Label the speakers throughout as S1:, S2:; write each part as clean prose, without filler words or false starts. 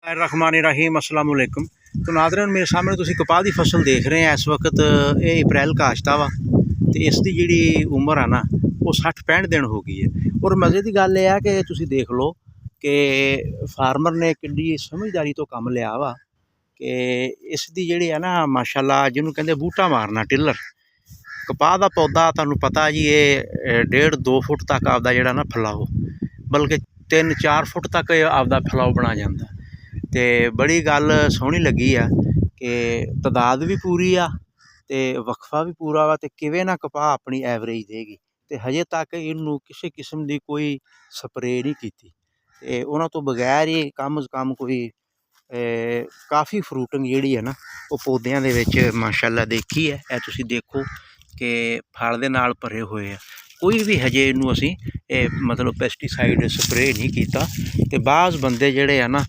S1: रहमान अस्सलाम वालेकुम। तो नाज़रीन मेरे सामने तुसीं कपाह की फसल देख रहे हैं। इस वक्त ये अप्रैल काश्ता वा तो इसकी जी उम्र है ना वो 60-65 दिन हो गई है। और मज़े की गल यह है कि तुसीं देख लो कि फार्मर ने किड्डी समझदारी तो काम लिया वा कि इसकी जी है ना माशाअल्लाह जिन्होंने कहते बूटा मारना टिलर कपाह का पौधा तुहानूं पता जी ये 1.5-2 फुट तक आपका जोड़ा ना फैलाओ बल्कि 3-4 फुट तक आपका फैलाओ बना जाता। तो बड़ी गल सोहनी लगी आ कि तादाद भी पूरी आ ते वक्फा भी पूरा वा ते किवें ना कपाह अपनी एवरेज देगी। तो हजे तक इनू किसी किस्म की कोई स्प्रे नहीं की ते उन्हां तो बगैर ही कम अज़ कम कोई काफ़ी फ्रूटिंग जी है ना वो पौदियां दे विच माशाअल्लाह देखी है। यह तुसीं देखो कि फल दे नाल भरे हुए है। कोई भी हजे इनू असी मतलब पेस्टिसाइड स्प्रे नहीं किया। तो बाज़ बंदे जिहड़े है ना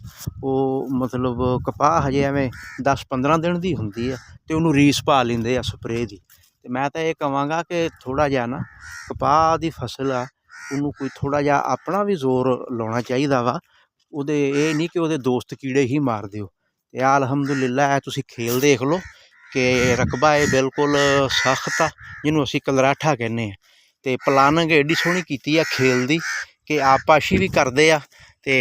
S1: वो मतलब कपाह हजे एवें 10-15 दिन की हुंदी है तो उन्होंने रीस पा लेंदे आ स्प्रे की। तो मैं तो यह कहांगा कि थोड़ा जिहा ना कपाह की फसल आ उन्होंने कोई थोड़ा जिहा अपना भी जोर लाउणा चाहिदा वा। उहदे ये नहीं कि उहदे दोस्त कीड़े ही मार दिओ। ते अलहमदुलिल्लाह तुसीं खेल देख लो कि रकबा है बिल्कुल सख्त आ जिन्हों असीं कलराठा कहने हैं। तो प्लानिंग एड्डी सोहनी कीती आ खेल दी कि आपाशी भी करदे आ ते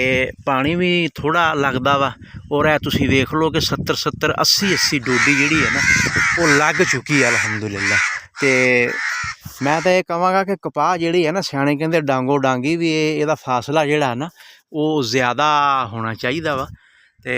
S1: पानी भी थोड़ा लगदा वा। और यह तुसीं देख लो कि 70-70 80-80 डोडी जिहड़ी है ना वो लग चुकी है अलहमदुलिल्लाह। तो मैं तो यह कहांगा कि कपाह जिहड़ी है ना सियाणे कहंदे डांगो डांगी भी इहदा फासला जिहड़ा है ना वो ज़्यादा होना चाहिदा वा। ते